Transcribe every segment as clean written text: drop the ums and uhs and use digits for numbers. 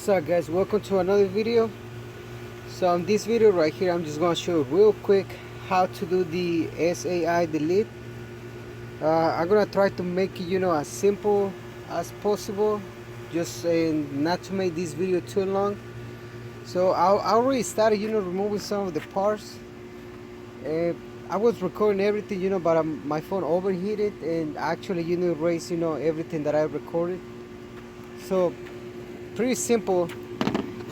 What's up guys, welcome to another video. So in this video right here I'm just going to show you real quick how to do the SAI delete. I'm going to try to make it as simple as possible, just not to make this video too long. So I already started removing some of the parts. I was recording everything but my phone overheated and actually erased everything that I recorded. So pretty simple.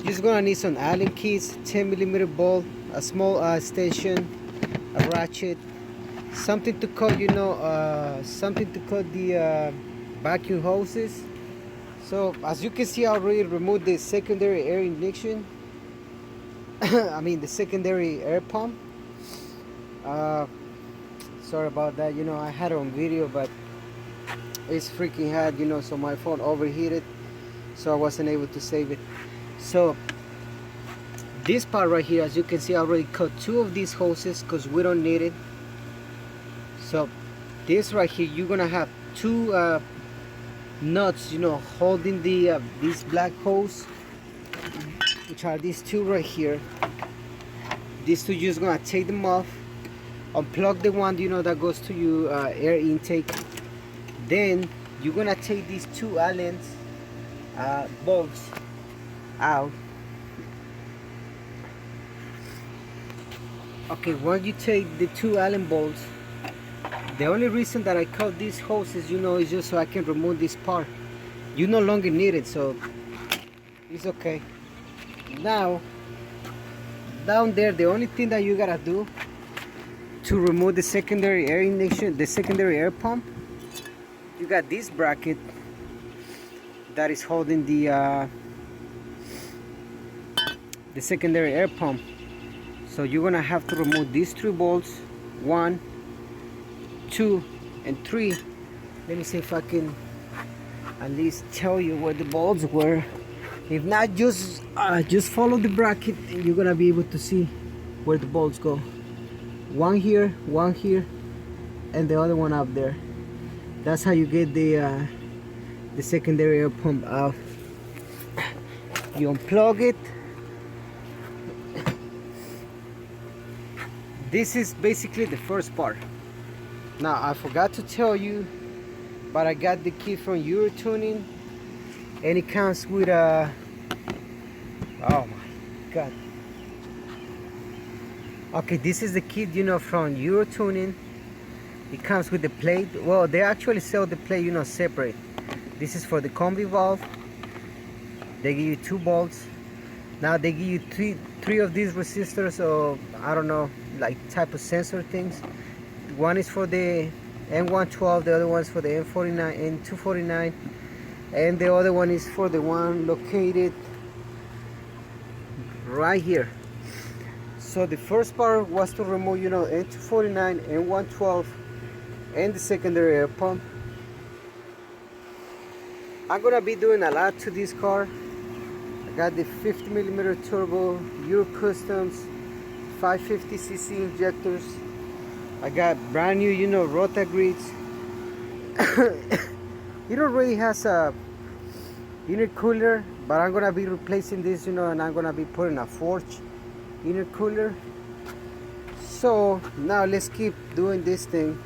Just gonna need some Allen keys, 10mm bolt, a small extension, a ratchet, something to cut the vacuum hoses. So as you can see, I already removed the secondary air injection. I mean the secondary air pump. Sorry about that. I had it on video, but it's freaking hot. So my phone overheated, so I wasn't able to save it. So this part right here, as you can see, I already cut two of these hoses because we don't need it. So this right here, you're gonna have two nuts holding the these black hose, which are these two right here. These two, you're just gonna take them off, unplug the one that goes to your air intake. Then you're gonna take these two Allen bolts out. Okay, once you take the two Allen bolts, the only reason that I cut these hoses is just so I can remove this part. You no longer need it, so it's okay. Now down there, the only thing that you gotta do to remove the secondary air injection, the secondary air pump, you got this bracket that is holding the secondary air pump. So you're gonna have to remove these three bolts, 1, 2, and 3. Let me see if I can at least tell you where the bolts were. If not, just follow the bracket and you're gonna be able to see where the bolts go. One here, and the other one up there. That's how you get the secondary air pump out. You unplug it. This is basically the first part. Now I forgot to tell you, but I got the kit from Eurotuning, and it comes with a, oh my god. Okay, this is the kit from Eurotuning. It comes with the plate. Well, they actually sell the plate separate. This is for the combi valve. They give you 2 bolts. Now they give you three of these resistors, or I don't know, like type of sensor things. One is for the M112, the other one's for the M49 and 249, and the other one is for the one located right here. So the first part was to remove M249, M112, and the secondary air pump. I'm gonna be doing a lot to this car. I got the 50mm turbo, Euro Customs, 550cc injectors. I got brand new rota grids. It already has a intercooler, but I'm gonna be replacing this and I'm gonna be putting a forged intercooler. So now let's keep doing this thing.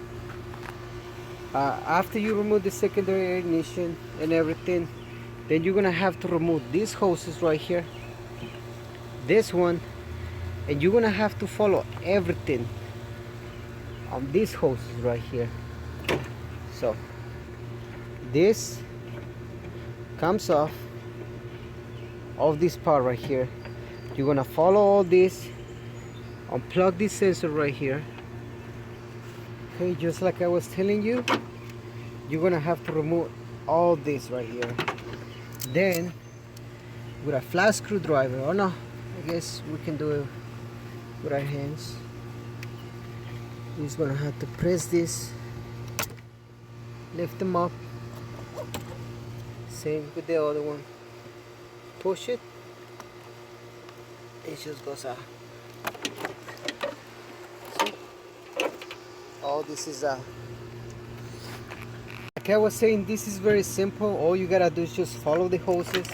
After you remove the secondary air ignition and everything, then you're gonna have to remove these hoses right here, this one, and you're gonna have to follow everything on these hoses right here. So this comes off of this part right here. You're gonna follow all this, unplug this sensor right here. Okay, just like I was telling you, you're gonna have to remove all this right here. Then with a flat screwdriver, or no, I guess we can do it with our hands. You're just gonna have to press this, lift them up, same with the other one, push it, it just goes out. See? All this is out. Like I was saying, this is very simple. All you gotta do is just follow the hoses,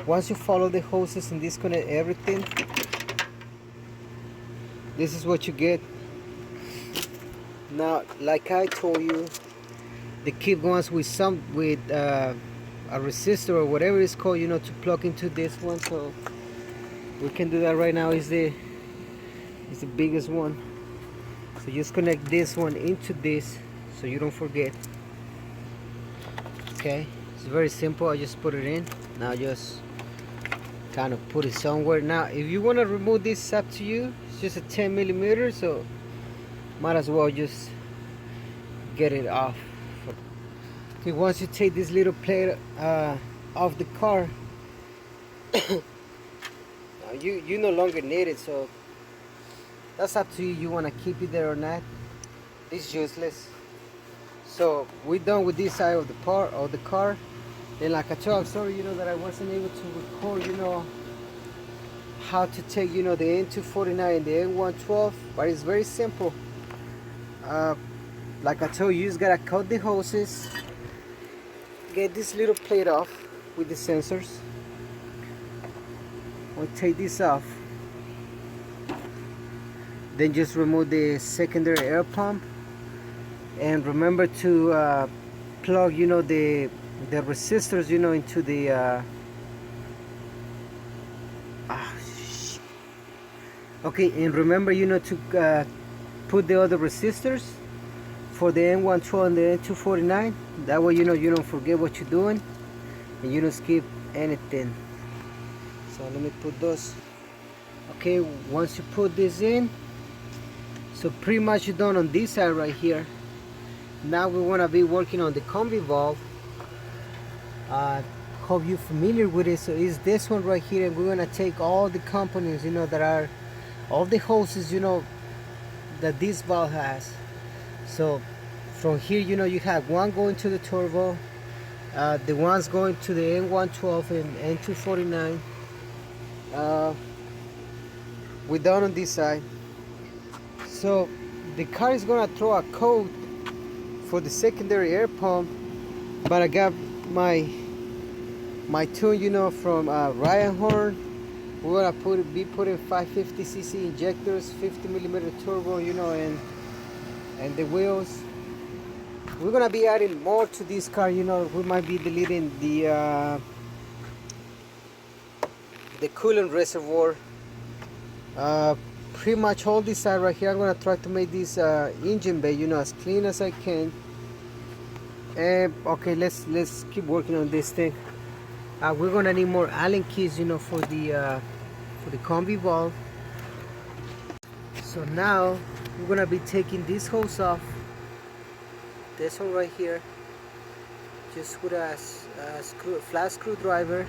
once you follow the hoses and disconnect everything, this is what you get. Now, like I told you, the kit ones with a resistor or whatever it's called, you know, to plug into this one. So we can do that right now. Is the biggest one. So just connect this one into this so you don't forget. Okay, it's very simple. I just put it in. Now just kind of put it somewhere. Now if you want to remove this, it's up to you. It's just a 10 millimeter, so might as well just get it off. Okay, once you take this little plate off the car, you no longer need it, so that's up to you. You want to keep it there or not. It's useless. So we're done with this side of the car. Then, like I told, I'm sorry, you know, that I wasn't able to record, you know, how to take, you know, the N249 and the N112, but it's very simple. Like I told you, you just gotta cut the hoses, get this little plate off with the sensors. We'll take this off. Then just remove the secondary air pump, and remember to plug, you know, the resistors, you know, into the okay, and remember, you know, to put the other resistors for the N112 and the N249. That way, you know, you don't forget what you're doing and you don't skip anything. So let me put those. Okay, once you put this in, so pretty much you're done on this side right here. Now we want to be working on the combi valve. Hope you're familiar with it. So it's this one right here, and we're gonna take all the components, you know, that are all the hoses, you know, that this valve has. So from here, you know, you have one going to the turbo, the ones going to the N112 and N249. We're done on this side. So the car is gonna throw a code for the secondary air pump, but I got my tune, you know, from Ryan Horn. We're gonna be putting 550cc injectors, 50mm turbo, you know, and the wheels. We're gonna be adding more to this car, you know. We might be deleting the coolant reservoir. Pretty much all this side right here. I'm gonna try to make this engine bay, you know, as clean as I can. And okay, let's keep working on this thing. We're gonna need more Allen keys, you know, for the combi valve. So now we're gonna be taking this hose off. This one right here, just with a flat screwdriver.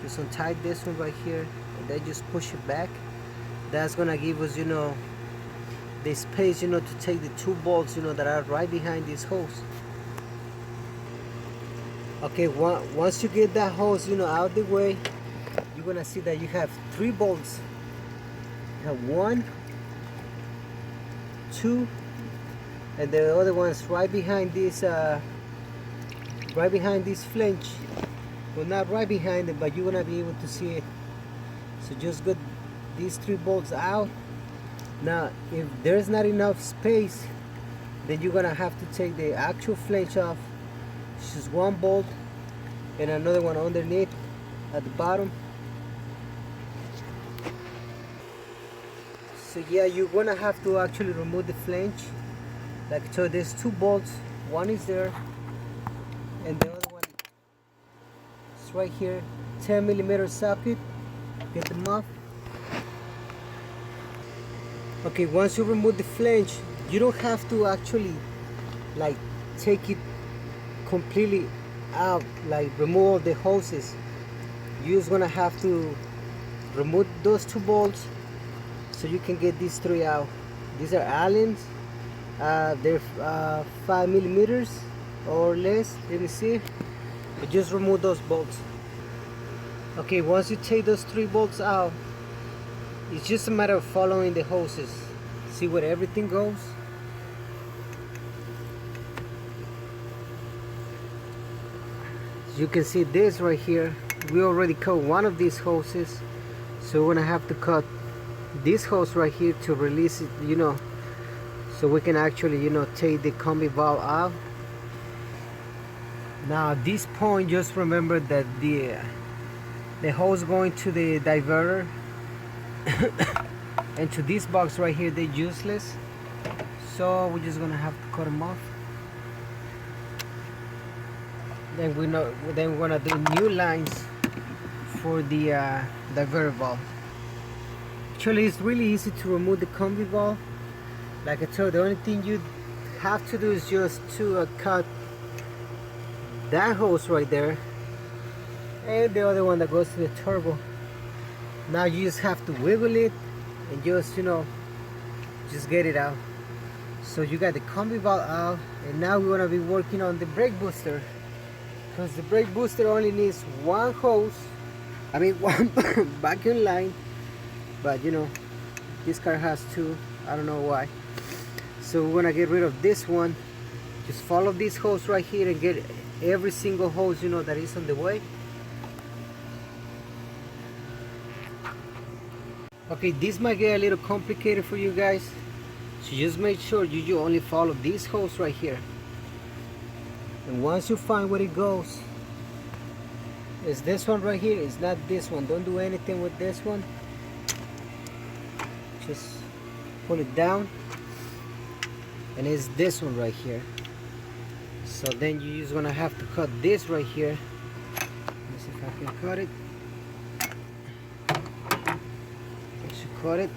Just untie this one right here, and then just push it back. That's gonna give us, you know, the space, you know, to take the 2 bolts, you know, that are right behind this hose. Okay, once you get that hose, you know, out the way, you're gonna see that you have 3 bolts. You have 1, 2, and the other one's right behind this flange. Well, not right behind it, but you're gonna be able to see it. So just get these 3 bolts out. Now if there's not enough space, then you're gonna have to take the actual flange off. It's just 1 bolt and another one underneath at the bottom. So yeah, you're gonna have to actually remove the flange. Like, so there's 2 bolts, one is there and the other one is right here. 10mm socket. Get them off. Okay, once you remove the flange, you don't have to actually like take it completely out, like remove all the hoses. You're just gonna have to remove those 2 bolts so you can get these 3 out. These are Allens. They're 5mm or less. Let me see. But just remove those bolts. Okay, once you take those 3 bolts out, it's just a matter of following the hoses. See where everything goes? You can see this right here. we already cut one of these hoses, so we're gonna have to cut this hose right here to release it, you know, so we can actually, you know, take the combi valve out. Now at this point, just remember that the hose going to the diverter and to this box right here, they're useless, so we're just gonna have to cut them off. Then we're gonna do new lines for the diverter valve. Actually, it's really easy to remove the combi valve. Like I told, the only thing you have to do is just to cut that hose right there and the other one that goes to the turbo. Now you just have to wiggle it and just, you know, just get it out. So you got the combi valve out, and now we're gonna be working on the brake booster, because the brake booster only needs one hose, I mean one vacuum line, but you know, this car has two, I don't know why. So we're gonna get rid of this one. Just follow this hose right here and get every single hose, you know, that is on the way. Okay, this might get a little complicated for you guys, so just make sure you only follow this hose right here, and once you find where it goes, it's this one right here, it's not this one. Don't do anything with this one, just pull it down, and it's this one right here. So then you're just gonna have to cut this right here. Let's see if I can cut it. Cut it,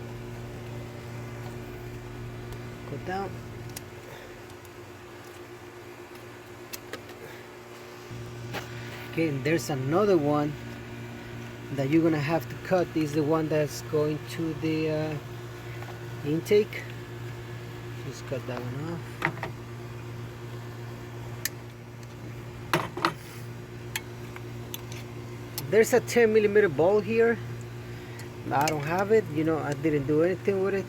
go down, okay, and there's another one that you're gonna have to cut. This is the one that's going to the intake. Just cut that one off. There's a 10mm ball here. I don't have it, you know, I didn't do anything with it,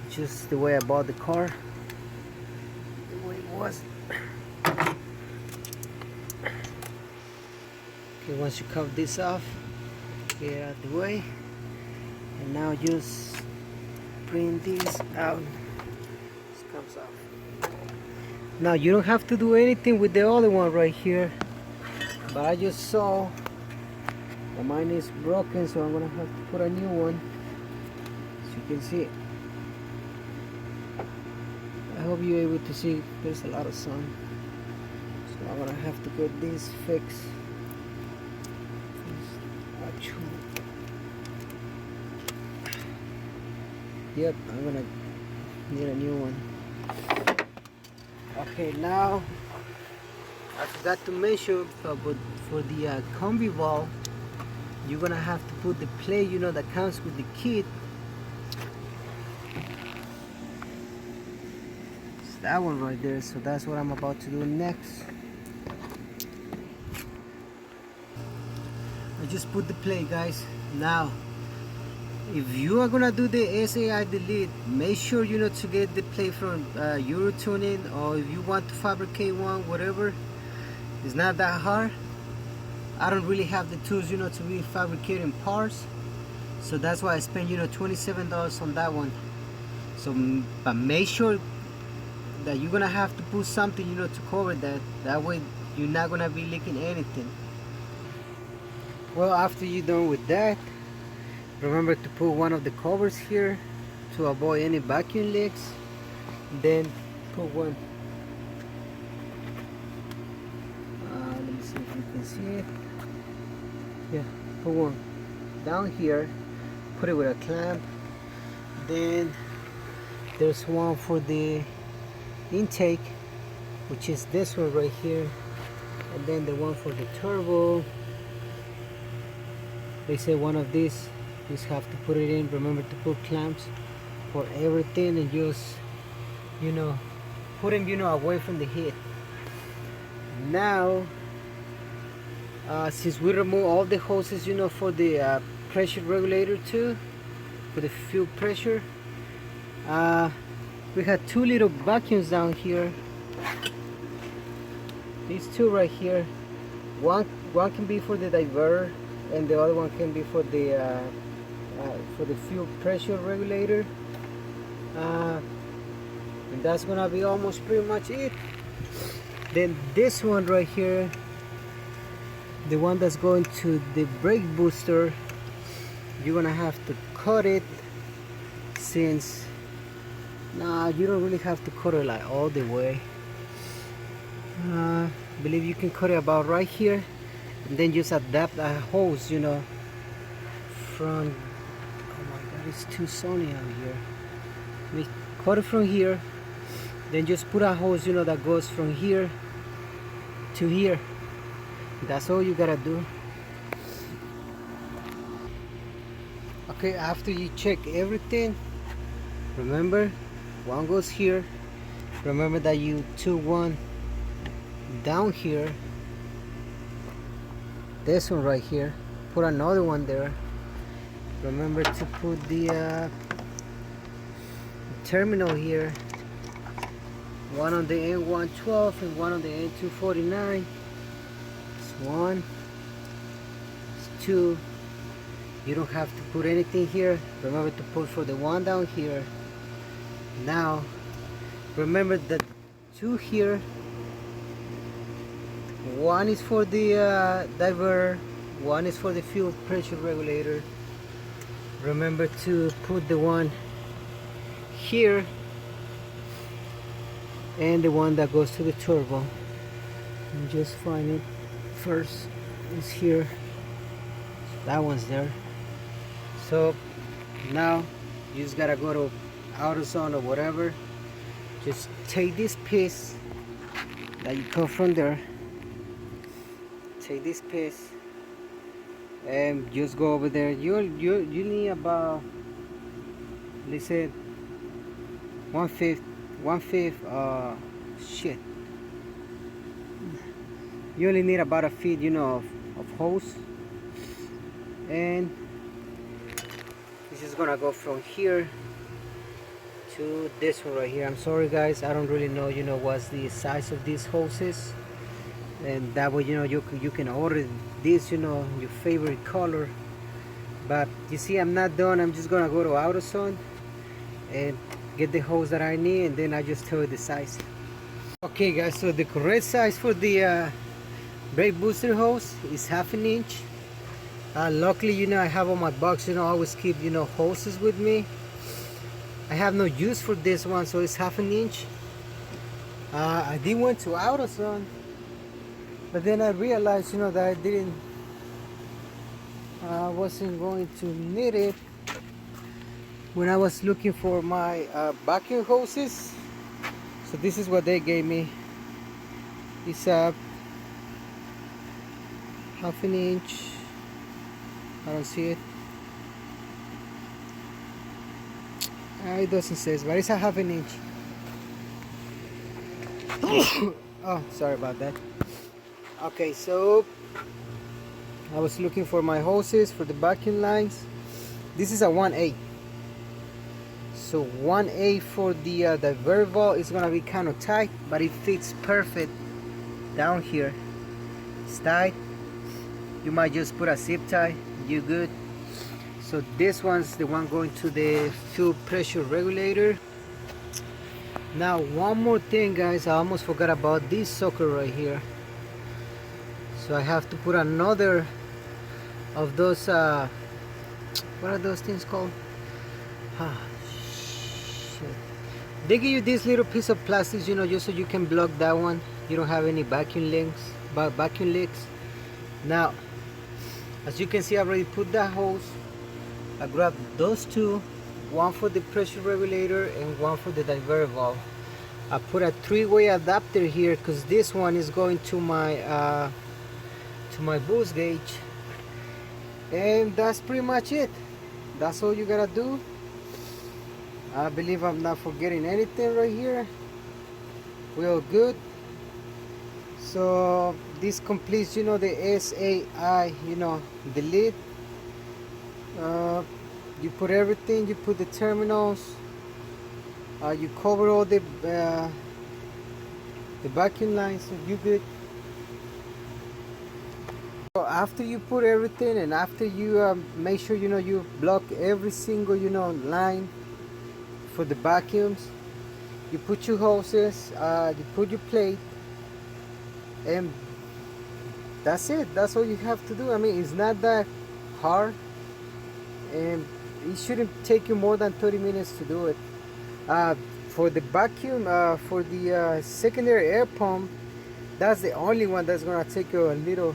just the way I bought the car, the way it was. Okay, once you cut this off, get it out the way, and now just bring this out. This comes off. Now you don't have to do anything with the other one right here, but I just saw mine is broken, so I'm gonna have to put a new one, as you can see. I hope you're able to see. There's a lot of sun, so I'm gonna have to get this fixed. Yep, I'm gonna need a new one. Okay, now I forgot to mention, but for the combi valve, you're gonna have to put the plate, you know, that comes with the kit. It's that one right there, so that's what I'm about to do next. I just put the plate, guys. Now, if you are gonna do the SAI delete, make sure, you know, to get the plate from Eurotuning, or if you want to fabricate one, whatever. It's not that hard. I don't really have the tools, you know, to be fabricating parts, so that's why I spent, you know, $27 on that one. So, but make sure that you're gonna have to put something, you know, to cover that. That way, you're not gonna be leaking anything. Well, after you're done with that, remember to put one of the covers here to avoid any vacuum leaks. Then put one. Let me see if you can see it. Yeah, put one down here, put it with a clamp. Then there's one for the intake, which is this one right here, and then the one for the turbo. They say one of these, you just have to put it in. Remember to put clamps for everything, and just, you know, put them, you know, away from the heat. Now since we remove all the hoses, you know, for the pressure regulator too, for the fuel pressure, we had two little vacuums down here. These two right here. One one can be for the diverter, and the other one can be for the fuel pressure regulator. And that's gonna be almost pretty much it. Then this one right here, the one that's going to the brake booster, you're gonna have to cut it, since you don't really have to cut it like all the way. Believe you can cut it about right here, and then just adapt a hose, you know, from, oh my god, it's too sunny out here. We cut it from here, then just put a hose, you know, that goes from here to here. That's all you gotta do. Okay, after you check everything, remember, one goes here. Remember that you took one down here, this one right here, put another one there. Remember to put the terminal here, one on the N112 and one on the N249. It's one, it's two. You don't have to put anything here. Remember to put for the one down here. Now remember that two here, one is for the diverter, one is for the fuel pressure regulator. Remember to put the one here and the one that goes to the turbo. And just find it first. It's here. That one's there. So now you just gotta go to AutoZone or whatever. Just take this piece that you cut from there. Take this piece and just go over there. You need about, let's say, one fifth. Shit. You only need about a feet, you know, of hose, and this is gonna go from here to this one right here. I'm sorry guys, I don't really know, you know, what's the size of these hoses, and that way, you know, you can order this, you know, your favorite color. But you see, I'm not done. I'm just gonna go to AutoZone and get the hose that I need, and then I just tell you the size. Okay guys, so the correct size for the brake booster hose is 1/2 inch. Luckily, you know, I have on my box, you know, I always keep, you know, hoses with me. I have no use for this one, so it's 1/2 inch. I did went to AutoZone, but then I realized, you know, that I wasn't going to need it when I was looking for my vacuum hoses. So this is what they gave me. It's a 1/2 inch. I don't see it. It doesn't say, but it's a 1/2 inch. Oh, sorry about that. Okay, so I was looking for my hoses for the vacuum lines. This is a 1/8. So 1/8 for the diverter valve is gonna be kind of tight, but it fits perfect down here. It's tight. You might just put a zip tie. You good. So this one's the one going to the fuel pressure regulator. Now one more thing guys, I almost forgot about this sucker right here. So I have to put another of those what are those things called? Shit. They give you this little piece of plastic, you know, just so you can block that one. You don't have any vacuum leaks. Now as you can see, I already put that hose. I grabbed those two, one for the pressure regulator and one for the diverter valve. I put a 3-way adapter here because this one is going to my boost gauge, and that's pretty much it. That's all you gotta do. I believe I'm not forgetting anything right here. We're all good. So this completes, you know, the SAI, you know, the lid. You put everything, you put the terminals, you cover all the vacuum lines, so you good. So after you put everything, and after you make sure you block every single line for the vacuums, you put your hoses, you put your plate, and that's it. That's all you have to do. I mean, it's not that hard, and it shouldn't take you more than 30 minutes to do it. For the vacuum, for the secondary air pump, that's the only one that's gonna take you a little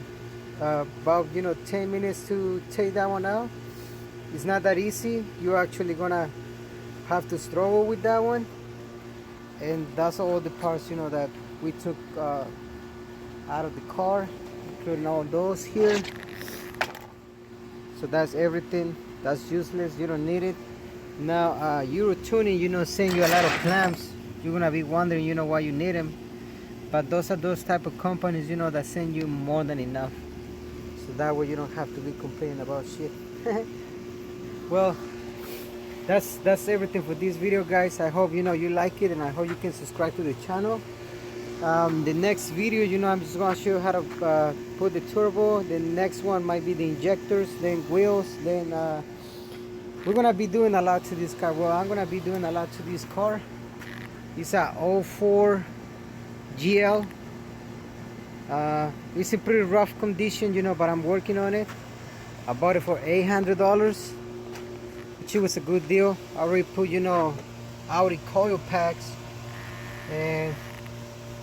about 10 minutes to take that one out. It's not that easy. You're actually gonna have to struggle with that one, and that's all the parts that we took out of the car, including all those here. So that's everything. That's useless. You don't need it. Now Euro tuning send you a lot of clamps. You're gonna be wondering why you need them, but those are those type of companies that send you more than enough, so that way you don't have to be complaining about shit. Well, that's everything for this video, guys. I hope you like it, and I hope you can subscribe to the channel. The next video, I'm just gonna show you how to put the turbo. The next one might be the injectors, then wheels, then we're gonna be doing a lot to this car. Well, I'm gonna be doing a lot to this car. It's a 04 GL. It's in pretty rough condition, but I'm working on it. I bought it for $800, which was a good deal. I already put AUDI coil packs, and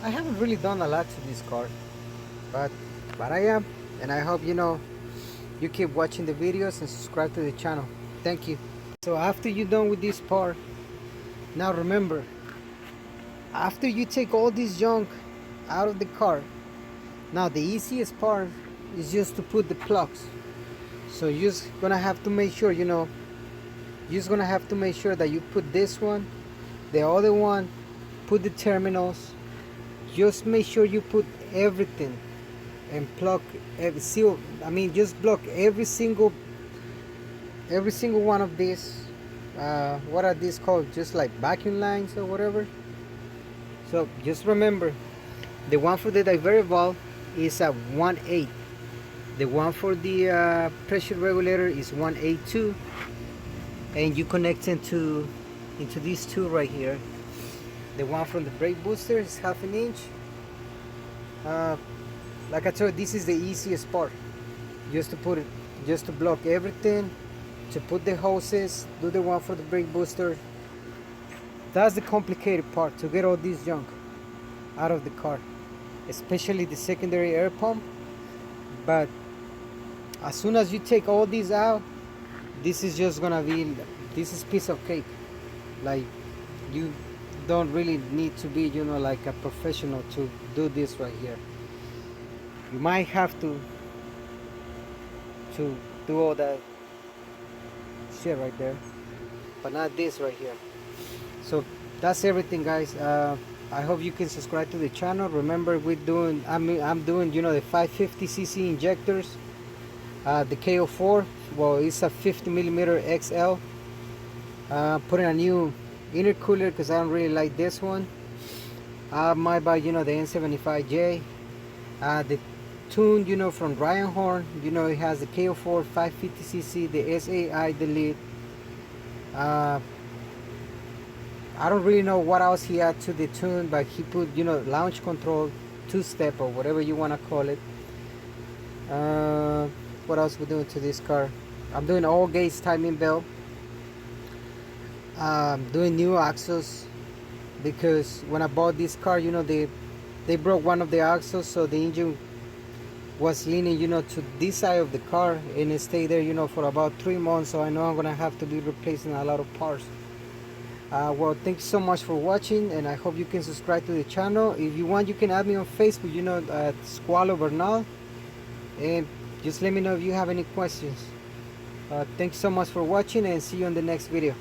I haven't really done a lot to this car, but I am, and I hope you keep watching the videos and subscribe to the channel. Thank you. So after you're done with this part, now remember, after you take all this junk out of the car, now the easiest part is just to put the plugs. So you're just gonna have to make sure you're just gonna have to make sure that you put this one, the other one, put the terminals. Just make sure you put everything and plug just block every single one of these. What are these called? Just like vacuum lines or whatever. So just remember, the one for the diverter valve is a 1.8. The one for the pressure regulator is 1.82, and you connect into these two right here. The one from the brake booster is 1/2 inch. Like I told you, this is the easiest part. Just to block everything, to put the hoses, do the one for the brake booster. That's the complicated part, to get all this junk out of the car, especially the secondary air pump. But as soon as you take all these out, this is just gonna be, this is piece of cake. Like, you don't really need to be like a professional to do this right here. You might have to do all that shit right there, but not this right here. So that's everything, guys. I hope you can subscribe to the channel. Remember, I'm doing the 550cc injectors, the KO4. Well, it's a 50mm XL. Putting a new intercooler because I don't really like this one. I might buy the N75J. The tune from Ryan Horn, it has the KO4 550cc, the SAI delete. I don't really know what else he had to the tune, but he put launch control, 2-step or whatever you want to call it. What else we doing to this car? I'm doing all gauge timing belt. Doing new axles, because when I bought this car, they broke one of the axles, so the engine was leaning to this side of the car, and it stayed there for about 3 months. So I know I'm gonna have to be replacing a lot of parts. Well, thank you so much for watching, and I hope you can subscribe to the channel. If you want, you can add me on Facebook, at Squalo Bernal, and just let me know if you have any questions. Thanks so much for watching, and see you in the next video.